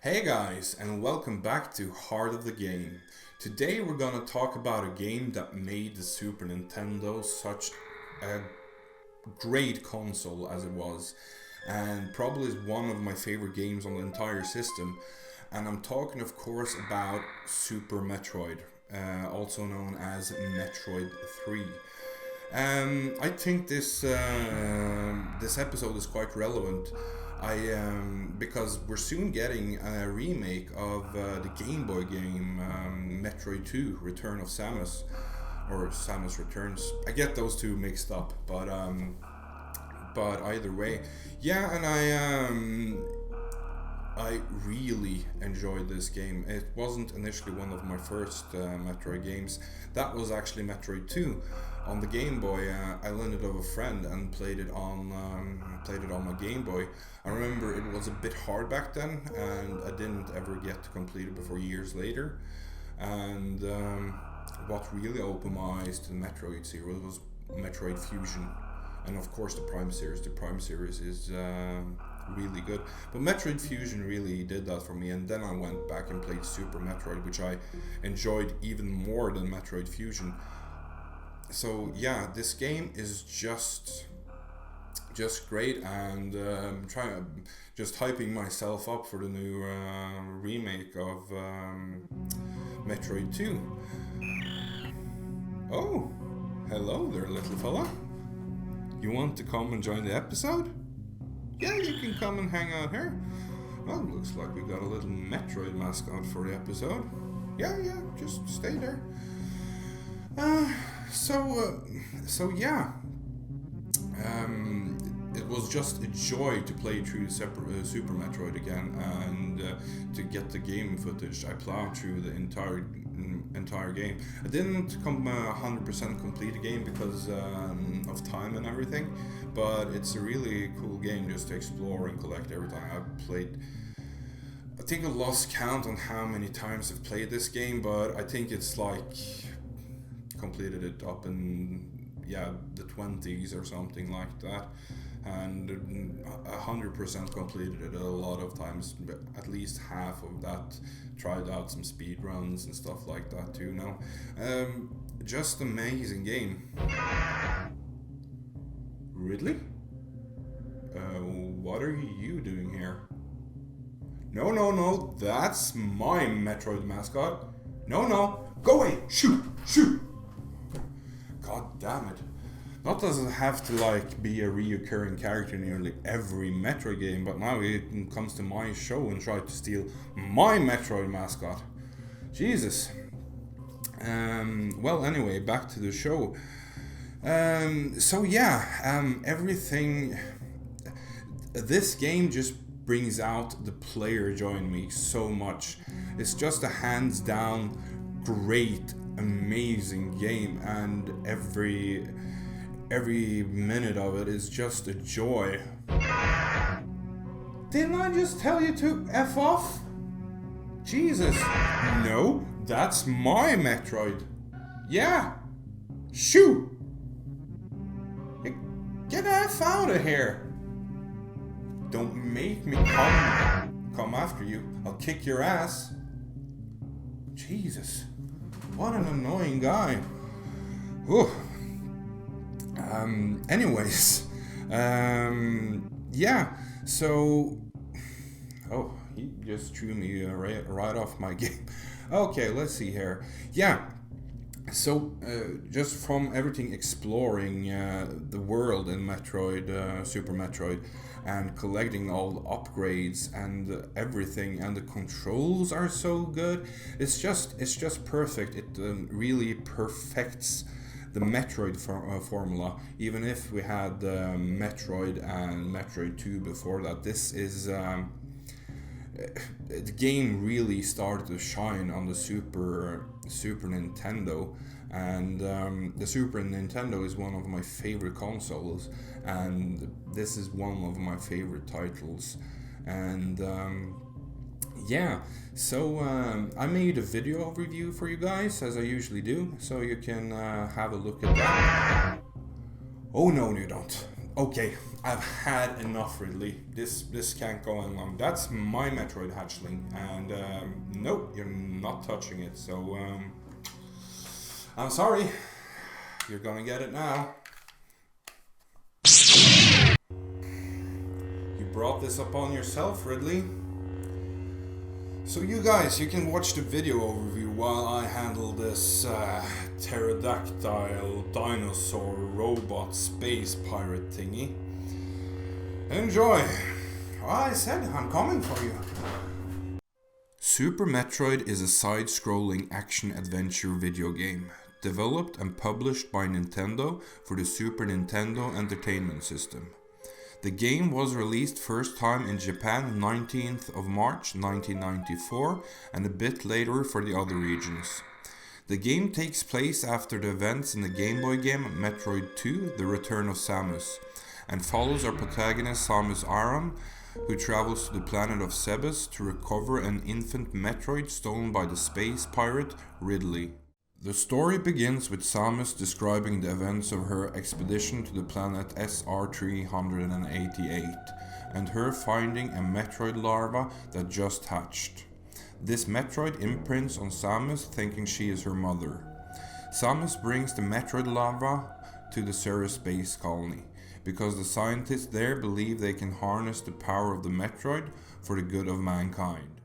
Hey guys, and welcome back to Heart of the Game. Today we're gonna talk about a game that made the Super Nintendo such a great console as it was, and probably is one of my favorite games on the entire system. And I'm talking, of course, about Super Metroid, also known as Metroid 3. I think this episode is quite relevant. Because we're soon getting a remake of the Game Boy game Metroid 2: Return of Samus, or Samus Returns. I get those two mixed up, but either way, yeah. And I really enjoyed this game. It wasn't initially one of my first Metroid games. That was actually Metroid 2 on the Game Boy. I lent it of a friend and played it on my Game Boy. I remember it was a bit hard back then, and I didn't ever get to complete it before years later. And what really opened my eyes to the Metroid series was Metroid Fusion, and of course the Prime series. The Prime series is really good, but Metroid Fusion really did that for me. And then I went back and played Super Metroid, which I enjoyed even more than Metroid Fusion. So yeah, this game is just great, and just hyping myself up for the new remake of Metroid 2. Oh, hello there, little fella. You want to come and join the episode? Yeah, you can come and hang out here. Well, looks like we got a little Metroid mascot for the episode. Yeah, just stay there. So yeah. It was just a joy to play through Super Metroid again, and to get the game footage. I plowed through the entire game. I didn't 100% complete the game because of time and everything, but it's a really cool game just to explore and collect every time I've played. I think I lost count on how many times I've played this game, but I think it's like completed it up in the 20s or something like that, and 100% completed it a lot of times. But at least half of that, tried out some speed runs and stuff like that too. Now, just amazing game. Ridley, what are you doing here? No, that's my Metroid mascot. No, go away! Shoot! God damn it. Not doesn't have to be a reoccurring character in nearly every Metroid game, but now it comes to my show and try to steal my Metroid mascot. Jesus. Well, anyway, back to the show. Everything. This game just brings out the player joy in me so much. It's just a hands down great, amazing game, and every minute of it is just a joy. Didn't I just tell you to F off? Jesus. No, that's my Metroid. Yeah. Shoot. Get the F out of here. Don't make me come after you. I'll kick your ass. Jesus. What an annoying guy. Whew. Anyways. Yeah. So. Oh, he just threw me right off my game. Okay, let's see here. Yeah. So, just from everything exploring the world in Metroid, Super Metroid, and collecting all the upgrades and everything, and the controls are so good. It's just perfect. It really perfects the Metroid formula. Even if we had Metroid and Metroid 2 before that, this is the game really started to shine on the Super Nintendo, and the Super Nintendo is one of my favorite consoles, and this is one of my favorite titles. And I made a video review for you guys, as I usually do, so you can have a look at that. Oh no, you don't. Okay, I've had enough, Ridley. This can't go on long. That's my Metroid hatchling, and nope, you're not touching it. So I'm sorry. You're gonna get it now. You brought this upon yourself, Ridley. So you guys, you can watch the video overview while I handle this pterodactyl dinosaur robot space pirate thingy. Enjoy! I said I'm coming for you. Super Metroid is a side-scrolling action-adventure video game, developed and published by Nintendo for the Super Nintendo Entertainment System. The game was released first time in Japan 19th of March 1994 and a bit later for the other regions. The game takes place after the events in the Game Boy game Metroid 2 The Return of Samus and follows our protagonist Samus Aran, who travels to the planet of Sebes to recover an infant Metroid stolen by the space pirate Ridley. The story begins with Samus describing the events of her expedition to the planet SR-388 and her finding a Metroid larva that just hatched. This Metroid imprints on Samus thinking she is her mother. Samus brings the Metroid larva to the Ceres space colony because the scientists there believe they can harness the power of the Metroid for the good of mankind.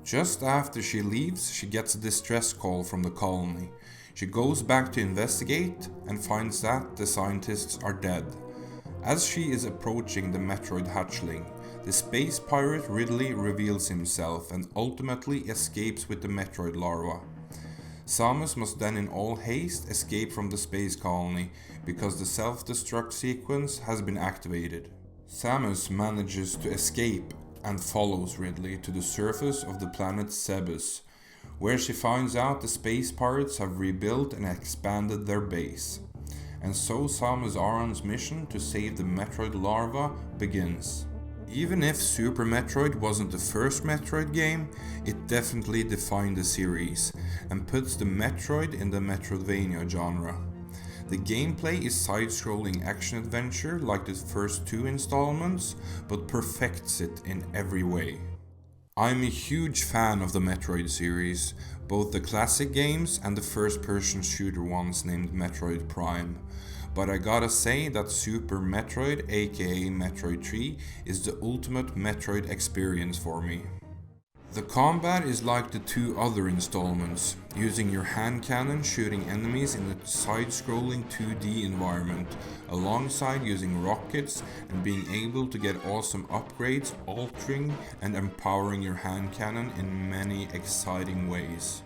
Just after she leaves, she gets a distress call from the colony. She goes back to investigate and finds that the scientists are dead. As she is approaching the Metroid hatchling, the space pirate Ridley reveals himself and ultimately escapes with the Metroid larva. Samus must then in all haste escape from the space colony because the self-destruct sequence has been activated. Samus manages to escape and follows Ridley to the surface of the planet Sebes, where she finds out the space pirates have rebuilt and expanded their base. And so Samus Aran's mission to save the Metroid larva begins. Even if Super Metroid wasn't the first Metroid game, it definitely defined the series and puts the Metroid in the Metroidvania genre. The gameplay is side-scrolling action-adventure like the first two installments, but perfects it in every way. I'm a huge fan of the Metroid series, both the classic games and the first-person shooter ones named Metroid Prime. But I gotta say that Super Metroid, aka Metroid 3, is the ultimate Metroid experience for me. The combat is like the two other installments, using your hand cannon shooting enemies in a side-scrolling 2D environment, alongside using rockets and being able to get awesome upgrades, altering and empowering your hand cannon in many exciting ways.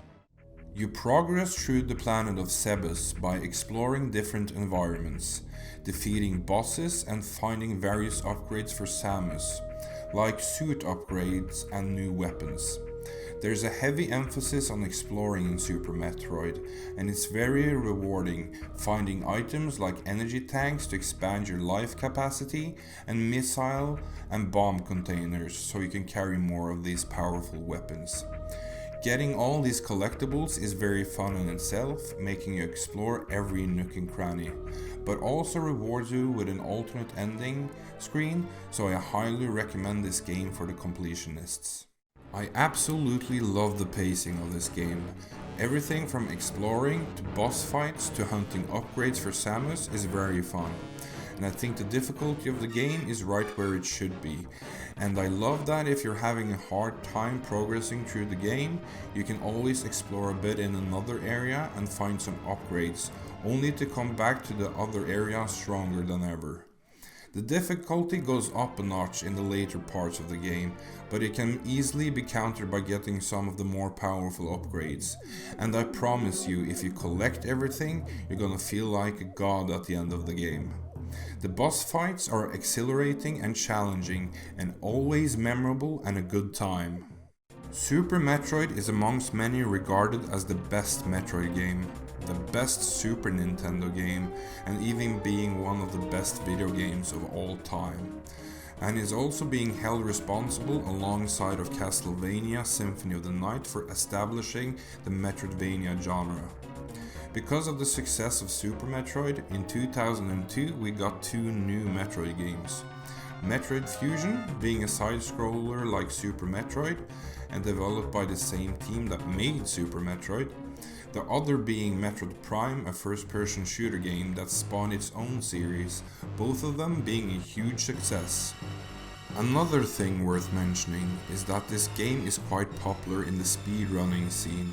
You progress through the planet of Sebes by exploring different environments, defeating bosses and finding various upgrades for Samus, like suit upgrades and new weapons. There's a heavy emphasis on exploring in Super Metroid, and it's very rewarding finding items like energy tanks to expand your life capacity and missile and bomb containers so you can carry more of these powerful weapons. Getting all these collectibles is very fun in itself, making you explore every nook and cranny, but also rewards you with an alternate ending screen, so I highly recommend this game for the completionists. I absolutely love the pacing of this game. Everything from exploring to boss fights to hunting upgrades for Samus is very fun. And I think the difficulty of the game is right where it should be. And I love that if you're having a hard time progressing through the game, you can always explore a bit in another area and find some upgrades, only to come back to the other area stronger than ever. The difficulty goes up a notch in the later parts of the game, but it can easily be countered by getting some of the more powerful upgrades. And I promise you, if you collect everything, you're gonna feel like a god at the end of the game. The boss fights are exhilarating and challenging, and always memorable and a good time. Super Metroid is amongst many regarded as the best Metroid game, the best Super Nintendo game, and even being one of the best video games of all time. And is also being held responsible alongside of Castlevania Symphony of the Night for establishing the Metroidvania genre. Because of the success of Super Metroid, in 2002 we got 2 new Metroid games. Metroid Fusion, being a side-scroller like Super Metroid, and developed by the same team that made Super Metroid. The other being Metroid Prime, a first-person shooter game that spawned its own series, both of them being a huge success. Another thing worth mentioning is that this game is quite popular in the speedrunning scene,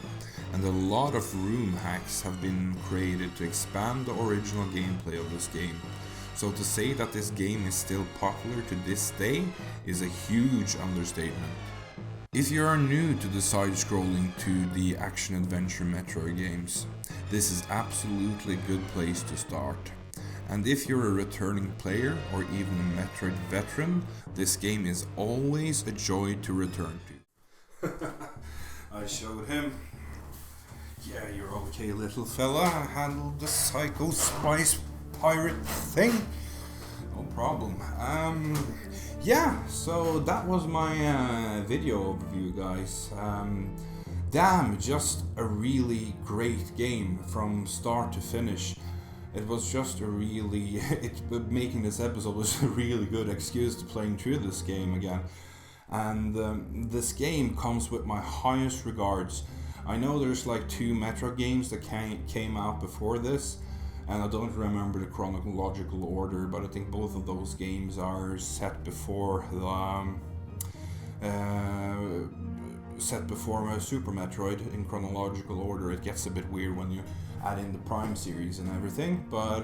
and a lot of room hacks have been created to expand the original gameplay of this game. So to say that this game is still popular to this day is a huge understatement. If you are new to the side-scrolling to the action-adventure Metroid games, this is absolutely a good place to start. And if you're a returning player or even a Metroid veteran, this game is always a joy to return to. I showed him. Yeah, you're okay, little fella. I handled the Psycho Spice pirate thing. No problem. Yeah, so that was my video overview, guys. Damn, just a really great game from start to finish. It was just a really, making this episode was a really good excuse to playing through this game again. And this game comes with my highest regards. I know there's like 2 Metroid games that came out before this, and I don't remember the chronological order, but I think both of those games are set before Super Metroid in chronological order. It gets a bit weird when you add in the Prime series and everything, but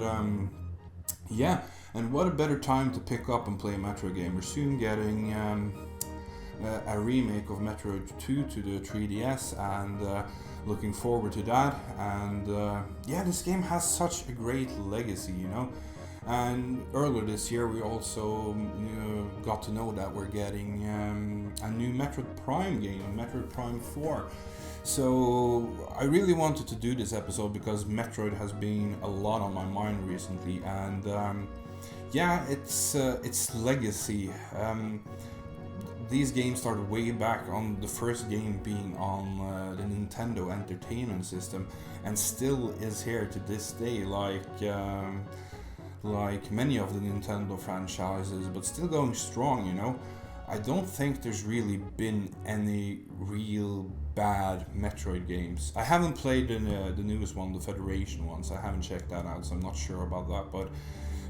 yeah, and what a better time to pick up and play a Metroid game. We're soon getting a remake of Metroid 2 to the 3DS, and looking forward to that. And yeah, this game has such a great legacy, you know. And earlier this year we also got to know that we're getting a new Metroid Prime game, Metroid Prime 4. So I really wanted to do this episode because Metroid has been a lot on my mind recently, and yeah, its legacy. These games started way back on the first game being on the Nintendo Entertainment System, and still is here to this day, like many of the Nintendo franchises, but still going strong, you know. I don't think there's really been any real bad Metroid games. I haven't played the newest one, the Federation one, so I haven't checked that out, so I'm not sure about that, but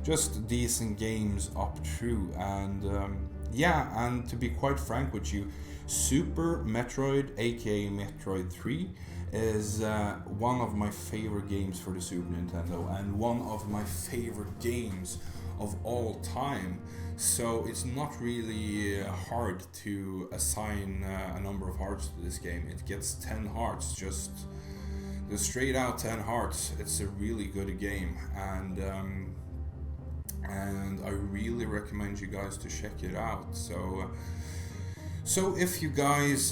just decent games up through. And yeah, and to be quite frank with you, Super Metroid, aka Metroid 3, is one of my favorite games for the Super Nintendo, and one of my favorite games of all time. So it's not really hard to assign a number of hearts to this game. It gets 10 hearts, just straight out 10 hearts. It's a really good game, and I really recommend you guys to check it out. So if you guys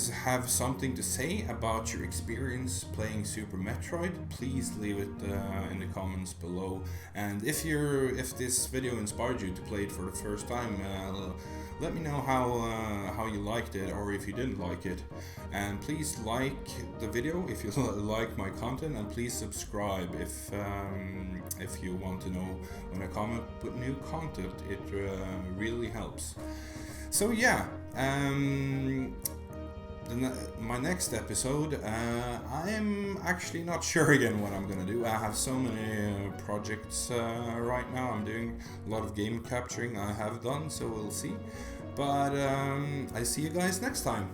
have something to say about your experience playing Super Metroid, please leave it in the comments below. And if this video inspired you to play it for the first time, let me know how you liked it, or if you didn't like it. And please like the video if you like my content, and please subscribe if you want to know when I come up with new content. It really helps. So yeah, my next episode, I am actually not sure again what I'm gonna do. I have so many projects right now. I'm doing a lot of game capturing I have done, so we'll see. But I see you guys next time.